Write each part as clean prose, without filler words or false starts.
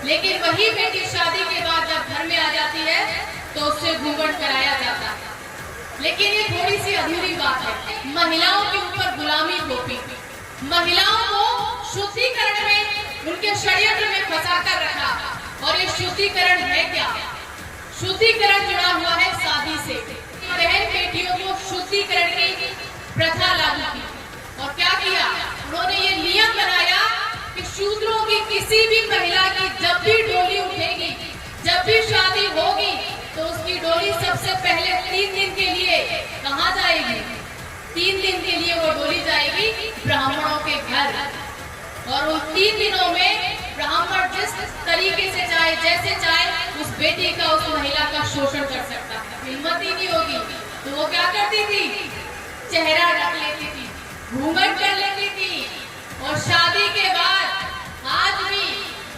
लेकिन वही बेटी शादी के बाद जब घर में आ जाती है तो उससे घूंघट कराया जाता है। लेकिन ये थोड़ी सी अधूरी बात है। महिलाओं के ऊपर गुलामी थोपी, महिलाओं को शुद्धिकरण में, उनके षड्यंत्र में फंसा कर रखा। और ये शुद्धिकरण है क्या? शुद्धिकरण जुड़ा हुआ है शादी से। बहन बेटियों को शुद्धिकरण की प्रथा लागू की और क्या किया? उन्होंने ये नियम बनाया कि शूद्रों की किसी भी महिला की जब भी डोली उठेगी, जब भी शादी होगी, तो उसकी डोली सबसे पहले 3 दिन के लिए कहाँ जाएगी? 3 दिन के लिए वो डोली जाएगी ब्राह्मणों के घर। और उन 3 दिनों में ब्राह्मण जिस तरीके से चाहे, जैसे चाहे, उस बेटी का, उस महिला का शोषण कर सकता है। हिम्मत ही नहीं होगी तो वो क्या करती थी? चेहरा ढक लेती थी, घूंघट कर लेती थी। और शादी के बाद आज भी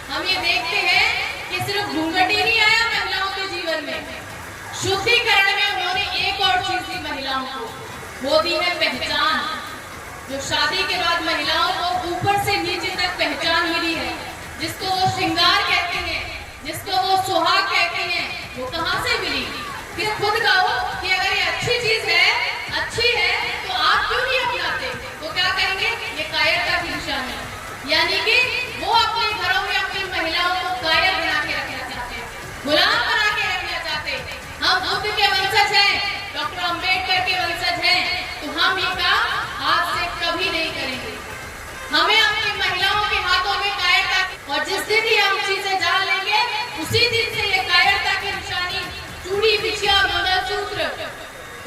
हम ये देखते हैं कि सिर्फ घूंघट ही नहीं आया महिलाओं के जीवन में, शुद्धिकरण में उन्होंने एक और चीज दी महिलाओं को, वो दी है पहचान। जो शादी के बाद महिलाओं को ऊपर से नीचे तक पहचान मिली है, जिसको वो श्रृंगार कहते हैं, जिसको वो सुहाग कहते हैं, वो कहाँ से मिली? फिर खुद कहो कि अगर ये अच्छी चीज है, अच्छी है, तो आप क्यों नहीं अपनाते? तो क्या कहेंगे? ये कायरता की निशानी। यानी कि वो अपने घरों में अपनी महिलाओं को कायर बना के रखना चाहते हैं, गुलाम बना के रखना चाहते हैं। हम बुद्ध के वंशज हैं, डॉक्टर अंबेडकर के वंशज हैं, तो हम ये काम आज से कभी नहीं करेंगे। हमें अपनी महिलाओं के हाथों में कायरता, और जिस दिन ही हम चीजें जान लेंगे, उसी दिन से ये कायरता की निशानी, चूड़ी, बिछिया, मंगलसूत्र,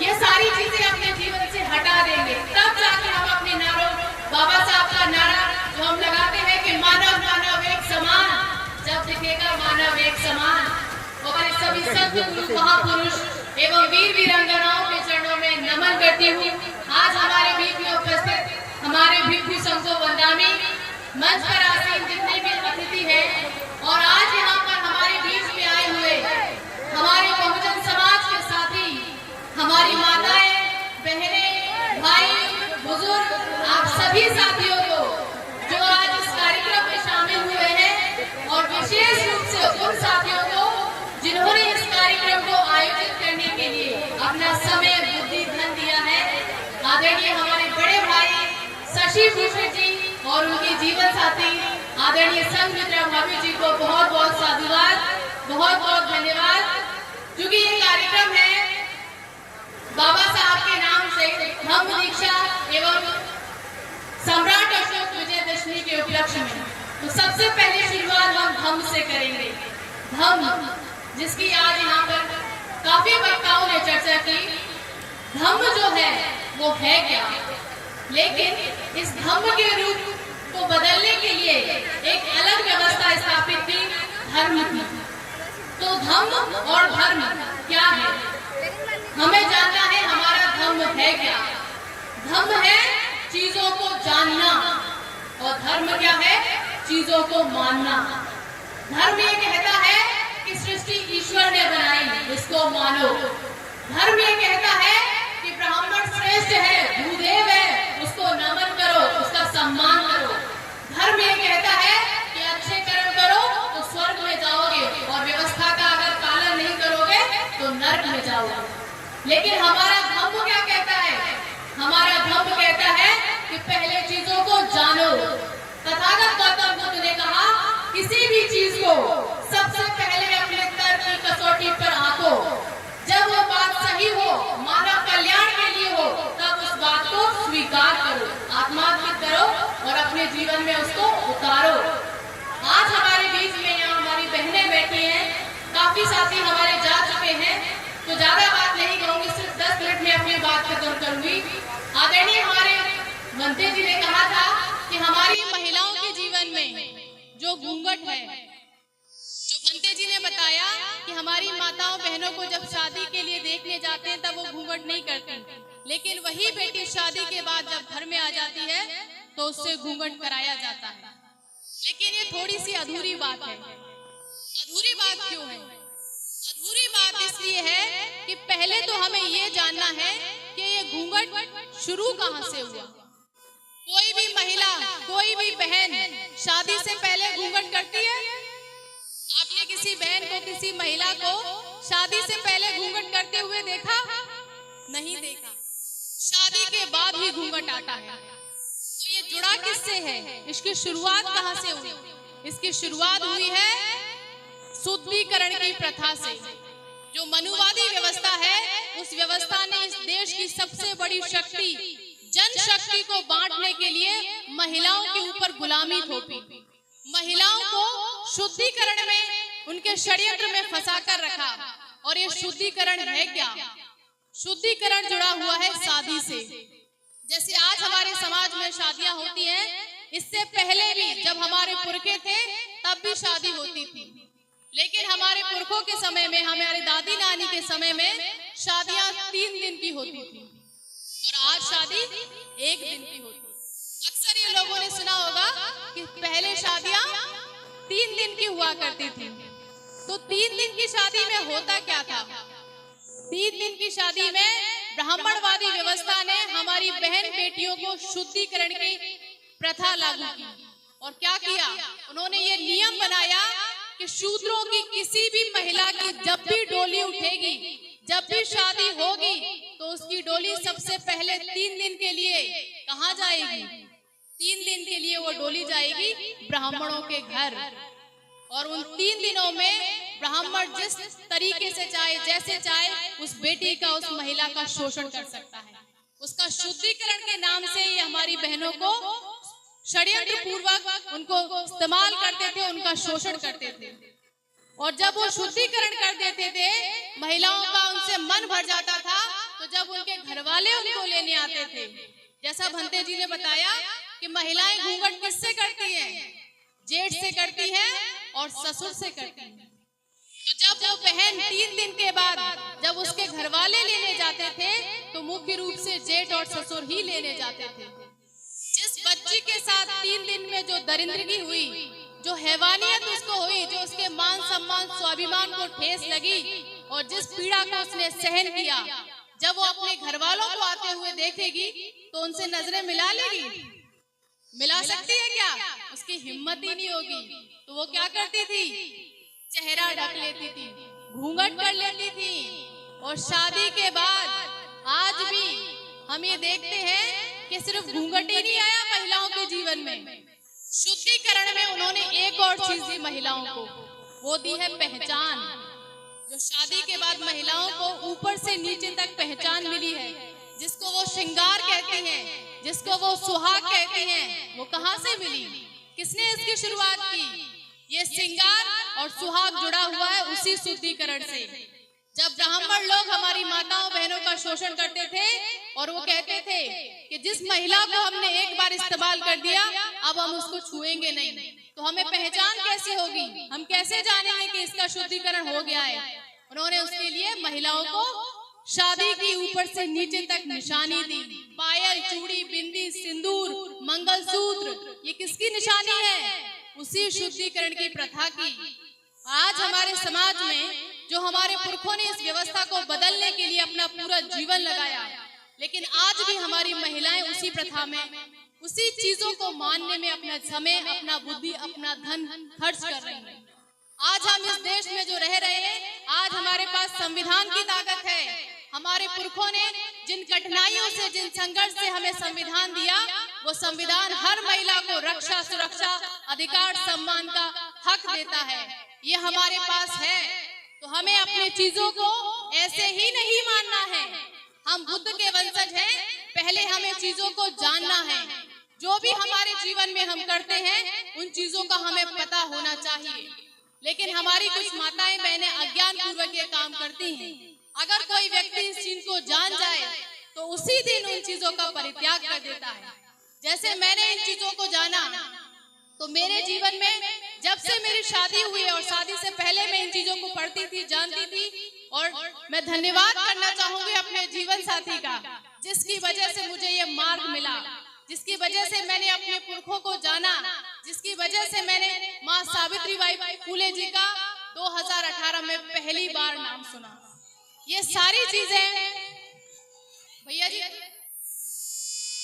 ये सारी चीजें अपने जीवन से हटा देंगे। तब जाकर हम अपने नारों, बाबा साहब का नारा जो हम लगाते हैं कि मानव मानव एक समान, जब दिखेगा मानव एक समान, और मैं सभी संत गुरु महापुरुष एवं वीर वीरांगनाओं के चरणों में नमन करती हूँ। आज हमारे बीच में उपस्थित हमारे भिक्षु संतो वंदामी, मंच पर आसीन जितने भी अतिथि हैं, और आज यहाँ पर हमारे बीच में आए हुए हमारे बहुजन समाज के साथी, हमारी माताएं, बहनें, भाई, बुजुर्ग, आप सभी साथियों को जो आज इस कार्यक्रम में शामिल हुए हैं, और विशेष रूप से उन साथियों को जिन्होंने इस कार्यक्रम को आयोजित करने के लिए अपना समय, बुद्धि, धन दिया है। आदरणीय हमारे बड़े भाई शशि भूषण जी और उनकी जीवन साथी आदरणीय संघमित्रा भाभी जी को बहुत बहुत साधुवाद, बहुत बहुत धन्यवाद। क्योंकि ये कार्यक्रम है बाबा साहब के नाम से धम्म दीक्षा एवं सम्राट अशोक विजयदशमी के उपलक्ष्य में, तो सबसे पहले शुरुआत हम धम्म से करेंगे। धम्म, जिसकी आज यहाँ पर काफी वक्ताओं ने चर्चा की। धम्म जो है वो है क्या? लेकिन इस धम्म के रूप को बदलने के लिए एक अलग व्यवस्था स्थापित थी, धर्म की। तो धम्म और धर्म क्या है? हमें जानना है हमारा धम्म है क्या। धम्म है चीजों को जानना, और धर्म क्या है? चीजों को मानना। धर्म ये कहता है कि सृष्टि ईश्वर ने बनाई, इसको मानो। धर्म ये कहता है कि ब्राह्मण श्रेष्ठ है, भूदेव है, उसको नमन करो, उसका सम्मान करो। धर्म ये कहता है कि अच्छे कर्म करो तो स्वर्ग में जाओगे, और व्यवस्था का अगर पालन नहीं करोगे तो नरक में जाओगे। लेकिन हमारा धम्म क्या कहता है? हमारा धम्म कहता है कि पहले चीजों को जानो। तथागत गौतम बुद्ध ने कहा, किसी भी चीज को सबसे पहले अपने तर्क की कसौटी पर आंको। जब वो बात सही हो, मानव कल्याण के लिए हो, तब उस बात को स्वीकार करो, आत्मात्मित करो और अपने जीवन में उसको उतारो। आज हमारे बीच में यहाँ हमारी बहनें बैठी हैं, काफी साथी हमारे जा चुके हैं, तो ज्यादा बात नहीं कहूंगी, सिर्फ 10 मिनट में अपनी बात खत्म करूंगी। आदरणीय हमारे मंत्री जी ने कहा था कि हमारी महिलाओं के जीवन में जो घूंघट है, जो भंते जी ने बताया कि हमारी माताओं बहनों को जब शादी के लिए देखने जाते हैं तब वो घूंघट नहीं करती, लेकिन वही बेटी शादी के बाद जब घर में आ जाती है तो उससे घूंघट कराया जाता है। लेकिन ये थोड़ी सी अधूरी बात है। अधूरी बात क्यों है? अधूरी बात इसलिए है कि पहले तो हमें ये जानना है कि ये घूंघट शुरू कहाँ से हुआ। कोई भी महिला, कोई भी बहन शादी से पहले घूंघट करती है? किसी बहन को, किसी महिला को शादी से पहले घूंघट करते हुए देखा? नहीं देखा। शादी के बाद ही घूंघट आता है। तो ये जुड़ा किससे है? इसकी शुरुआत कहां से हुई? इसकी शुरुआत हुई है शुद्धिकरण की प्रथा से। जो मनुवादी व्यवस्था है, उस व्यवस्था ने इस देश की सबसे बड़ी शक्ति, जनशक्ति को बांटने के लिए महिलाओं के ऊपर गुलामी थोपी। महिलाओं को शुद्धिकरण में, उनके षड्यंत्र में फंसाकर रखा। और ये शुद्धिकरण है क्या? शुद्धिकरण जुड़ा हुआ है शादी से। जैसे आज हमारे समाज में शादियां होती हैं, इससे पहले भी जब हमारे पुरखे थे तब भी शादी होती थी। लेकिन हमारे पुरखों के समय में, हमारे दादी नानी के समय में शादियां 3 दिन की होती थी और आज शादी 1 दिन की होती है। अक्सर ये लोगों ने सुना होगा कि पहले शादियां 3 दिन की हुआ करती थी। तो 3 दिन की शादी में होता क्या था? 3 दिन की शादी में ब्राह्मणवादी व्यवस्था ने हमारी बहन बेटियों को शुद्धिकरण की प्रथा लागू की। और क्या किया? उन्होंने ये नियम बनाया कि शूद्रों की किसी भी महिला की जब भी डोली उठेगी, जब भी शादी होगी, तो उसकी डोली सबसे पहले 3 दिन के लिए कहाँ जाएगी? 3 दिन के लिए वो डोली जाएगी ब्राह्मणों के घर। और उन 3 दिनों में ब्राह्मण जिस तरीके से चाहे, जैसे चाहे, उस बेटी का, उस महिला का शोषण कर सकता है। उसका शुद्धिकरण के नाम से ये हमारी बहनों को षड्यंत्र पूर्वक उनको इस्तेमाल करते थे, उनका शोषण करते थे। और जब वो शुद्धिकरण कर देते थे, महिलाओं का उनसे मन भर जाता था, तो जब उनके घर वाले उनको लेने आते थे, जैसा भंते जी ने बताया कि महिलाएं घूंघट किससे करती हैं? जेठ से करती है और ससुर से करती है। तो जब वो बहन 3 दिन के बाद जब उसके घर वाले लेने जाते थे, तो मुख्य रूप से जेठ और ससुर ही लेने जाते थे। जिस बच्ची के साथ 3 दिन में जो दरिंदगी हुई, जो हैवानियत उसको हुई, जो उसके मान सम्मान स्वाभिमान को ठेस लगी, और जिस पीड़ा को उसने सहन किया, जब वो अपने घर वालों को आते हुए देखेगी तो उनसे नजरें मिला लेगी? मिला सकती है क्या? उसकी हिम्मत ही नहीं होगी। तो वो क्या करती थी? चेहरा ढक लेती थी, घूंघट कर लेती थी। और शादी के बाद आज भी हम ये देखते हैं कि सिर्फ घूंघट ही नहीं आया महिलाओं के जीवन में, शुद्धिकरण में उन्होंने एक और चीज दी महिलाओं को, वो दी है पहचान। जो शादी के बाद महिलाओं को ऊपर से नीचे तक पहचान मिली है, जिसको वो श्रृंगार कहती हैं, जिसको वो सुहाग कहती हैं, वो कहां से मिली? किसने इसकी शुरुआत की? ये श्रृंगार और सुहाग जुड़ा हुआ है उसी शुद्धिकरण से। जब ब्राह्मण लोग हमारी माताओं बहनों का शोषण करते थे और वो कहते थे कि जिस महिला को हमने एक बार इस्तेमाल कर दिया, अब हम उसको छुएंगे नहीं, तो हमें पहचान कैसे होगी? हम कैसे जानेंगे कि इसका शुद्धिकरण हो गया है? उन्होंने उसके लिए महिलाओं को शादी की ऊपर से नीचे तक निशानी दी। पायल, चूड़ी, बिंदी, सिंदूर, मंगलसूत्र, ये किसकी निशानी है? उसी शुद्धिकरण की प्रथा की। आज हमारे समाज में जो हमारे पुरखों ने इस व्यवस्था को बदलने के लिए अपना पूरा जीवन लगाया, लेकिन आज भी हमारी महिलाएं उसी प्रथा में, उसी चीजों को मानने में अपना समय, अपना बुद्धि, अपना धन खर्च कर रही हैं। आज हम इस देश में जो रह रहे हैं, आज हमारे पास संविधान की ताकत है। हमारे पुरखों ने जिन कठिनाइयों से, जिन संघर्ष से हमें संविधान दिया, वो संविधान हर महिला को रक्षा, सुरक्षा, अधिकार, सम्मान का हक देता है। ये हमारे पास है, तो हमें अपनी चीजों को ऐसे ही नहीं मानना है। हम बुद्ध के वंशज हैं, पहले हमें चीजों को जानना है। जो भी हमारे जीवन में हम करते हैं, उन चीजों का हमें पता होना चाहिए। लेकिन हमारी कुछ माताएं बहनें अज्ञान पूर्वक ये काम करती हैं। अगर कोई व्यक्ति इस चीज को जान जाए तो उसी दिन उन चीजों का परित्याग कर देता है। जैसे मैंने इन चीजों को जाना, तो मेरे जीवन में जब से मेरी शादी हुई और शादी से पहले मैं इन चीजों को पढ़ती थी, जानती थी। और मैं धन्यवाद करना चाहूंगी अपने जीवन साथी का, जिसकी वजह से मुझे ये मार्ग मिला, जिसकी वजह से मैंने अपने पुरखों को जाना, जिसकी वजह से मैंने माँ सावित्रीबाई फूले जी का 2018 में पहली बार नाम सुना। ये सारी चीजें भैया जी,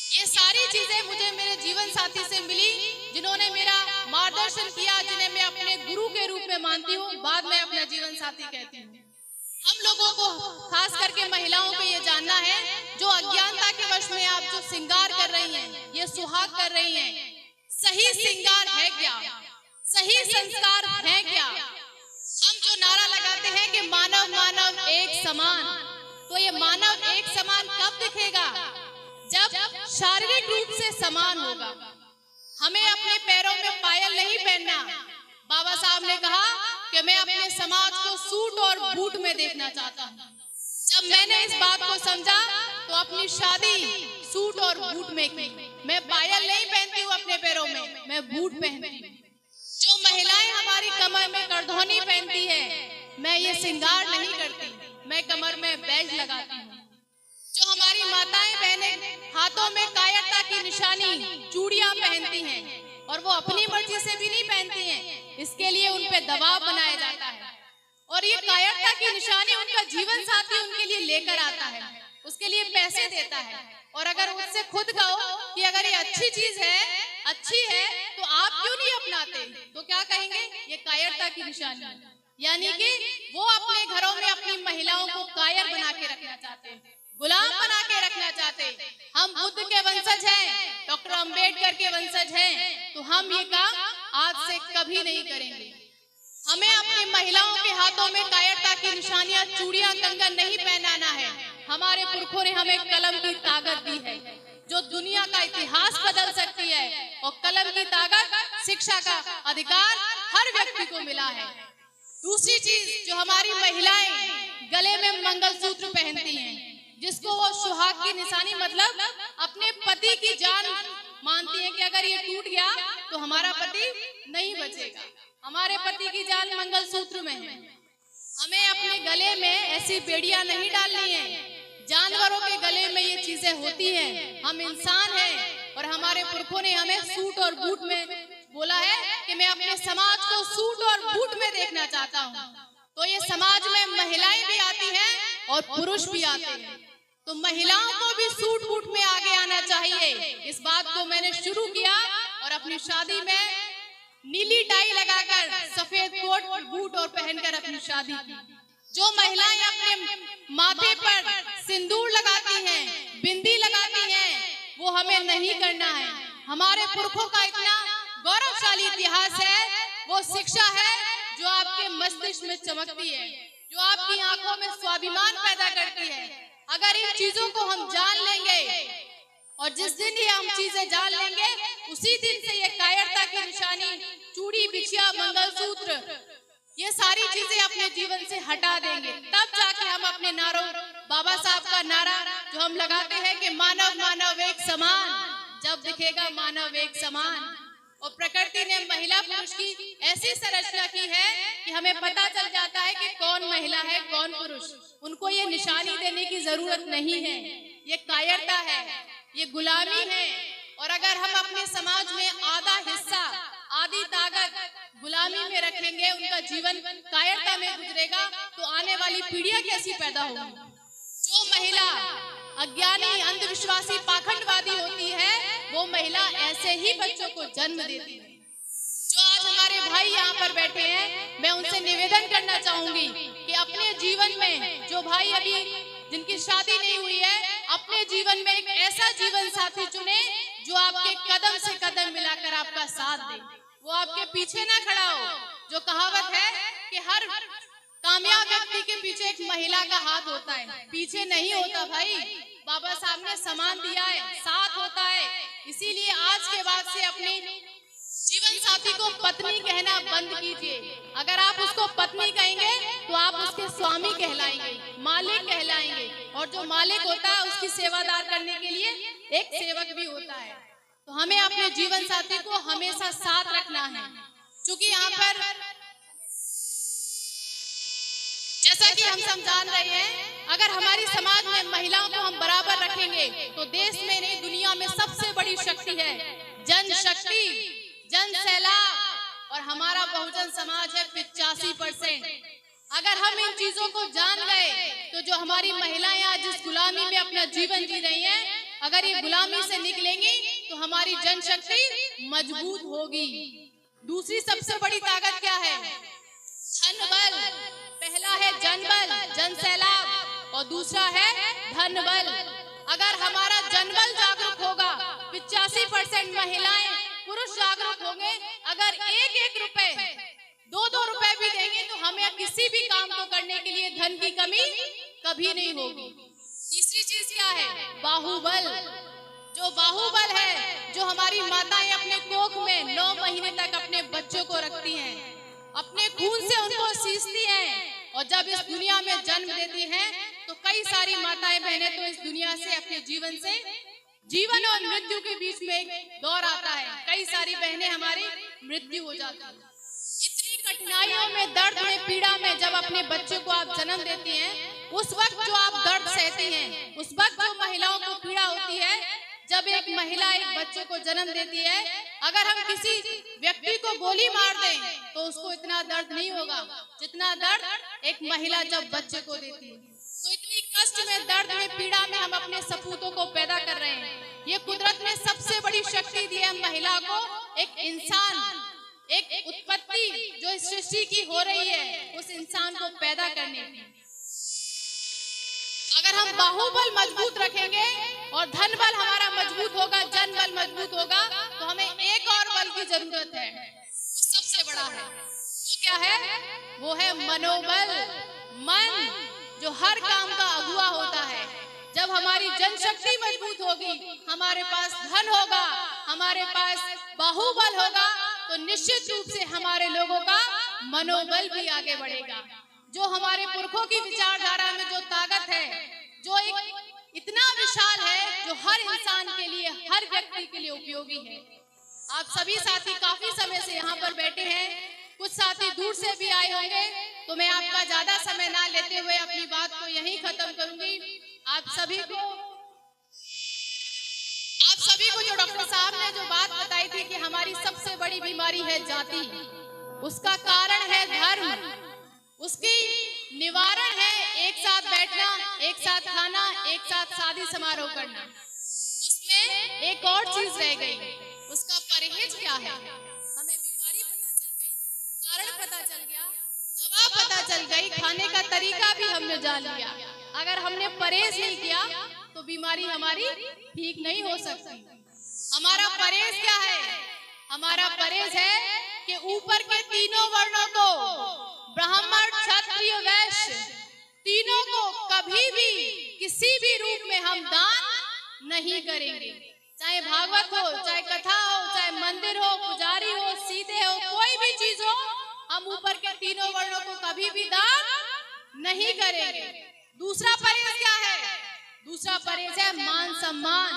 ये सारी चीजें मुझे मेरे जीवन साथी से मिली, जिन्होंने मेरा मार्गदर्शन किया, जिन्हें मैं अपने गुरु के रूप में मानती हूँ, बाद में अपना जीवन साथी कहती हूँ। हम लोगों को खास करके महिलाओं को ये जानना है, जो अज्ञानता के वश में आप जो श्रृंगार कर रही हैं, ये सुहाग कर रही हैं, सही श्रृंगार है क्या, सही संस्कार है क्या? हम जो नारा लगाते हैं कि मानव मानव एक समान, तो ये मानव एक समान कब दिखेगा? जब शारीरिक रूप से समान होगा। हमें अपने पैरों में पायल नहीं पहनना। बाबा साहब ने कहा कि मैं अपने समाज को सूट और बूट में देखना चाहता हूँ। जब मैंने इस बात को समझा तो अपनी शादी सूट और बूट में की। मैं पायल नहीं पहनती हूँ अपने पैरों में, मैं बूट पहनती हूँ। जो महिलाएं हमारी कमर में करधौनी पहनती है, मैं ये श्रृंगार नहीं करती, मैं कमर में बैज लगाती हूँ। जो हमारी माताएं बहनें हाथों में कायरता की निशानी चूड़ियां पहनती हैं, और वो अपनी मर्जी से भी नहीं पहनती हैं, इसके लिए उन पे दबाव बनाया जाता है। और ये कायरता की निशानी उनका जीवन साथी उनके लिए लेकर आता है, उसके लिए पैसे देता है। और अगर उससे खुद कहो कि अगर ये अच्छी चीज है, अच्छी है, तो आप क्यों नहीं अपनाते, तो क्या कहेंगे? ये कायरता की निशानी। यानी कि वो अपने घरों में अपनी महिलाओं को कायर बना के रखना चाहते हैं, गुलाम बना के रखना चाहते। हम बुद्ध के वंशज हैं, डॉक्टर अंबेडकर के वंशज हैं, तो हम ये काम आज से कभी नहीं करेंगे। हमें अपनी महिलाओं के हाथों में कायरता की निशानियां, चूड़ियां, कंगन नहीं पहनाना है। हमारे पुरखों ने हमें कलम की ताकत दी है, जो दुनिया का इतिहास बदल सकती है। और कलम की ताकत, शिक्षा का अधिकार हर व्यक्ति को मिला है। दूसरी चीज, जो हमारी महिलाएं गले में मंगलसूत्र पहनती हैं, जिसको वो सुहाग की निशानी, मतलब अपने पति की जान मानती है कि अगर ये टूट गया तो हमारा पति नहीं बचेगा। हमारे पति की जान मंगलसूत्र में है। हमें अपने गले में ऐसी बेड़ियां नहीं डालनी है। जानवरों के गले में ये चीजें होती हैं। हम इंसान हैं और हमारे पुरखों ने हमें सूट और बूट में बोला है कि मैं अपने समाज को सूट और बूट में देखना चाहता हूँ। तो ये समाज में महिलाएं भी आती हैं और पुरुष भी आते हैं, तो महिलाओं को भी सूट बूट में आगे आना चाहिए। इस बात को मैंने शुरू किया और अपनी शादी में नीली टाई लगाकर, सफेद कोट बूट और पहनकर अपनी शादी की। जो महिलाएं अपने माथे पर सिंदूर लगाती हैं, बिंदी लगाती हैं, वो हमें नहीं करना है। हमारे पुरखों का इतना गौरवशाली इतिहास है, वो शिक्षा है जो आपके मस्तिष्क में चमकती है, जो आपकी आंखों में स्वाभिमान पैदा करती है। अगर इन चीजों को हम जान लेंगे, और जिस दिन ये हम चीजें जान लेंगे, उसी दिन से ये कायरता की निशानी, चूड़ी, बिछिया, मंगलसूत्र, ये सारी चीजें अपने जीवन से हटा देंगे। तब जाके हम अपने नारों, बाबा साहब का नारा जो हम लगाते हैं कि मानव मानव एक समान, जब दिखेगा मानव एक समान। और प्रकृति ने महिला पुरुष की ऐसी संरचना की है कि हमें पता चल जाता है कि कौन महिला है, कौन पुरुष। उनको ये निशानी देने की जरूरत नहीं है। ये कायरता है, ये गुलामी है। और अगर हम अपने समाज में आधा हिस्सा, आधी ताकत गुलामी में रखेंगे, उनका जीवन कायरता में गुजरेगा, तो आने वाली पीढ़ियां कैसी पैदा होगी? जो महिला अज्ञानी, अंधविश्वासी, पाखंडवादी होती है, वो महिला ऐसे ही बच्चों को जन्म देती है। जो आज हमारे भाई यहाँ पर बैठे हैं, मैं उनसे निवेदन करना चाहूंगी कि अपने जीवन में, जो भाई अभी जिनकी शादी नहीं हुई है, अपने जीवन में एक ऐसा जीवन साथी चुने जो आपके कदम से कदम मिलाकर आपका साथ दे, वो आपके पीछे ना खड़ा हो। जो कहावत है कि हर कामयाब व्यक्ति के पीछे एक महिला का हाथ होता है, पीछे नहीं होता भाई। बाबा साहब ने सम्मान दिया है, साथ होता है। इसीलिए आज के बाद से अपनी जीवन साथी को पत्नी कहना बंद कीजिए। अगर आप उसको पत्नी कहेंगे तो आप उसके स्वामी कहलाएंगे, मालिक कहलाएंगे। और जो मालिक होता है, उसकी सेवादार करने के लिए एक सेवक भी होता है। तो हमें अपने जीवन साथी को हमेशा साथ रखना है। क्योंकि यहाँ पर जैसा कि हम सब जान रहे हैं, अगर हमारी समाज में महिलाओं को हम बराबर रखेंगे तो देश में नहीं, दुनिया में सबसे बड़ी शक्ति है जनशक्ति, जन सैलाब। और हमारा बहुजन समाज है 85%। अगर हम इन चीजों को जान गए तो जो हमारी महिलाएं आज इस गुलामी में अपना जीवन जी रही हैं, अगर ये गुलामी से निकलेंगी तो हमारी जनशक्ति मजबूत होगी। दूसरी सबसे बड़ी ताकत क्या है? धन बल। पहला है जन बल, जन सैलाब, और दूसरा है धन बल। अगर हमारा जनबल जागरूक होगा, 85% महिलाएं पुरुष जागरूक होंगे, अगर एक एक रुपए, दो दो रुपए भी देंगे तो हमें किसी भी काम को करने के लिए धन की कमी कभी नहीं होगी। तीसरी चीज क्या है? बाहुबल। जो बाहुबल है, जो हमारी माताएं अपने कोख में 9 महीने तक अपने बच्चों को रखती हैं, अपने खून से उनको सींचती हैं, और जब इस दुनिया में जन्म देती हैं तो कई सारी माताएं बहनें तो इस दुनिया से, अपने जीवन और मृत्यु के बीच में एक दौर आता है, कई सारी बहनें हमारी मृत्यु हो जाती है। इतनी कठिनाइयों में, दर्द में, पीड़ा में जब अपने बच्चे को आप जन्म देती हैं, उस वक्त जो आप दर्द सहती हैं, उस वक्त जो महिलाओं को पीड़ा होती है, जब एक महिला एक बच्चे को जन्म देती है, अगर हम किसी व्यक्ति को गोली मार दें तो उसको इतना दर्द नहीं होगा जितना दर्द एक महिला जब बच्चे को देती है। तो इतनी कष्ट में, दर्द में, पीड़ा में हम अपने सपूतों को पैदा कर रहे हैं। ये कुदरत ने सबसे बड़ी शक्ति दी है महिला को, एक इंसान, एक उत्पत्ति जो इस सृष्टि की हो रही है, उस इंसान को पैदा करने की। अगर हम बाहुबल मजबूत रखेंगे और धन बल हमारा मजबूत होगा, जन बल मजबूत होगा, तो हमें एक और बल की जरूरत है, वो सबसे बड़ा है। वो क्या है? वो है मनोबल। मन जो हर काम का अगुआ होता है। जब हमारी जनशक्ति मजबूत होगी, हमारे पास धन होगा, हमारे पास बाहुबल होगा, तो निश्चित रूप से हमारे लोगों का मनोबल भी आगे बढ़ेगा। जो हमारे पुरखों की विचारधारा में जो ताकत है, जो एक इतना विशाल है, जो हर इंसान के लिए, हर व्यक्ति के लिए उपयोगी है। आप सभी साथी काफी समय से यहाँ पर बैठे हैं, कुछ साथी दूर से भी आए होंगे, तो मैं आपका ज्यादा समय ना लेते हुए अपनी बात को यहीं खत्म करूंगी। आप सभी को जो डॉक्टर साहब ने जो बात बताई थी कि हमारी सबसे बड़ी बीमारी है जाति, उसका कारण है धर्म, उसकी निवारण है एक साथ बैठना, एक साथ खाना, एक साथ शादी समारोह करना। उसमें एक और चीज रह गई, उसका परहेज क्या है? हमें बीमारी पता चल गई, कारण पता चल गया, दवा पता चल गई, खाने का तरीका भी हमने जान लिया। अगर हमने परहेज नहीं किया तो बीमारी हमारी ठीक नहीं हो सकती। हमारा परहेज क्या है? हमारा परहेज है कि ऊपर के तीनों वर्णों को, ब्राह्मण, क्षत्रिय, वैश्य, तीनों को कभी भी किसी भी रूप में हम दान नहीं करेंगे। चाहे भागवत हो, चाहे कथा हो, चाहे मंदिर हो, पुजारी हो, सीधे हो, कोई भी चीज हो, हम ऊपर के तीनों वर्णों को कभी भी दान नहीं करेंगे। दूसरा परहेज क्या है? दूसरा परहेज है मान सम्मान।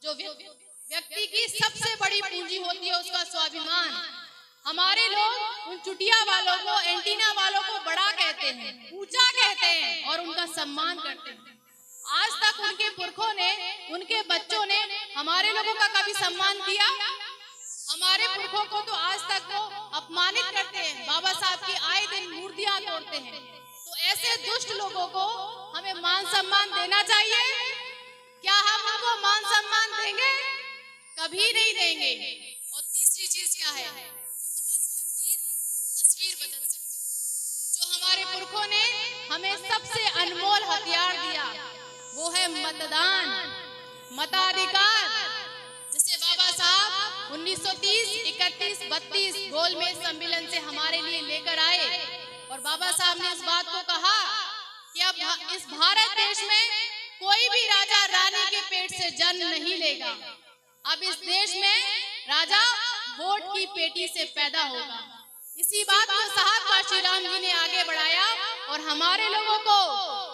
जो व्यक्ति की सबसे बड़ी पूंजी होती है उसका स्वाभिमान। हमारे लोग उन चुटिया वालों को, एंटीना वालों को बड़ा कहते हैं, ऊंचा कहते हैं और उनका सम्मान करते हैं। आज तक उनके पुरखों ने, उनके बच्चों ने हमारे लोगों का कभी सम्मान किया? हमारे पुरखों को तो आज तक वो अपमानित करते हैं, बाबा साहब की आए दिन मूर्तियां तोड़ते हैं। तो ऐसे दुष्ट लोगों को हमें मान सम्मान देना चाहिए? क्या हम उनको मान सम्मान देंगे? कभी नहीं देंगे। और तीसरी चीज क्या है? तस्वीर बदल सकती है। जो हमारे पुरखों ने हमें सबसे अनमोल हथियार दिया, वो है मतदान, मताधिकार। जिसे बाबा साहब 1930, 31, 32 गोलमेज सम्मेलन से हमारे लिए लेकर आए, और बाबा साहब ने इस बात को कहा कि अब इस भारत देश में कोई भी राजा रानी के पेट से जन्म नहीं लेगा। अब इस देश में राजा वोट की पेटी से पैदा होगा। इसी बात को साहब काशी राम जी ने आगे बढ़ाया और हमारे लोगों को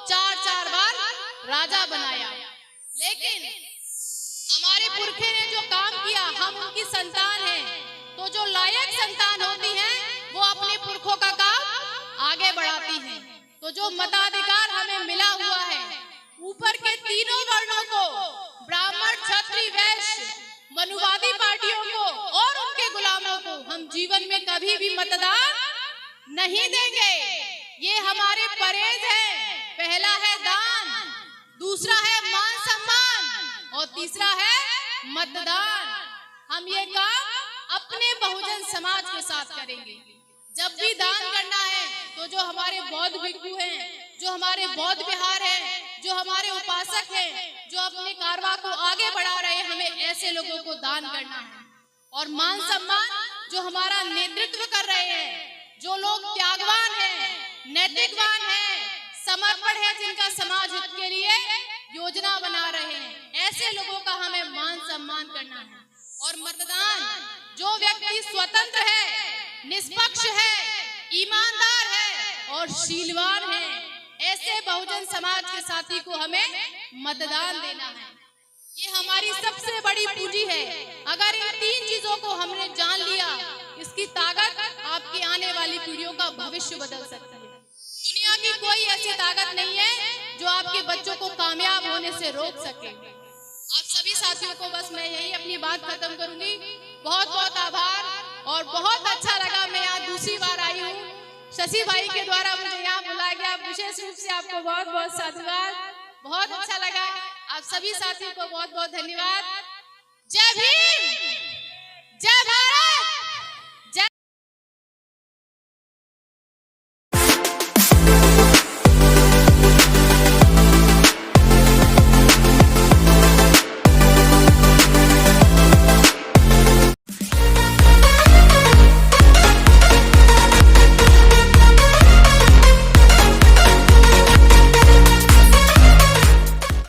4-4 बार राजा बनाया। लेकिन हमारे पुरखे ने जो काम किया, हम उनकी संतान हैं, तो जो लायक संतान होती हैं वो अपने पुरखों का काम आगे बढ़ाती हैं। तो जो मताधिकार हमें मिला हुआ है, ऊपर के तीनों वर्णों को, ब्राह्मण, क्षत्रिय, वैश्य, मनुवादी पार्टियों को और उनके गुलामों को हम जीवन में कभी भी मतदान नहीं देंगे। ये हमारे परहेज है। पहला है दान, दूसरा है मान सम्मान और तीसरा है मतदान। हम ये काम अपने अपने बहुजन समाज के साथ करेंगे। जब भी दान करना है तो जो हमारे बौद्ध भिक्षु हैं, जो हमारे बौद्ध विहार हैं, जो हमारे उपासक हैं, जो अपने कारवा को आगे बढ़ा रहे हैं, हमें ऐसे लोगों को दान करना है। और मान सम्मान जो हमारा नेतृत्व कर रहे हैं, जो लोग त्यागवान हैं, नैतिकवान हैं, समर्पण है, जिनका समाज हित के लिए योजना बना रहे हैं, ऐसे लोगों का हमें मान सम्मान करना है। और मतदान जो व्यक्ति स्वतंत्र है, निष्पक्ष है, ईमानदार है और शीलवान है, ऐसे बहुजन समाज के साथी को हमें मतदान देना है। ये हमारी सबसे बड़ी पूंजी है। अगर इन 3 चीजों को हमने जान लिया, इसकी ताकत आपकी आने वाली पीढ़ियों का भविष्य बदल सकती है। दुनिया की कोई ऐसी ताकत नहीं है जो आपके बच्चों को कामयाब होने से रोक सके। आप सभी साथियों को बस मैं यही अपनी बात खत्म करूंगी। बहुत बहुत आभार और बहुत अच्छा लगा। मैं यहाँ दूसरी बार आई हूँ, शशि भाई के द्वारा मुझे यहाँ बुलाया गया। विशेष रूप से आपको बहुत बहुत साधुवाद, बहुत अच्छा लगा। आप सभी साथियों को बहुत बहुत धन्यवाद। जय भीम।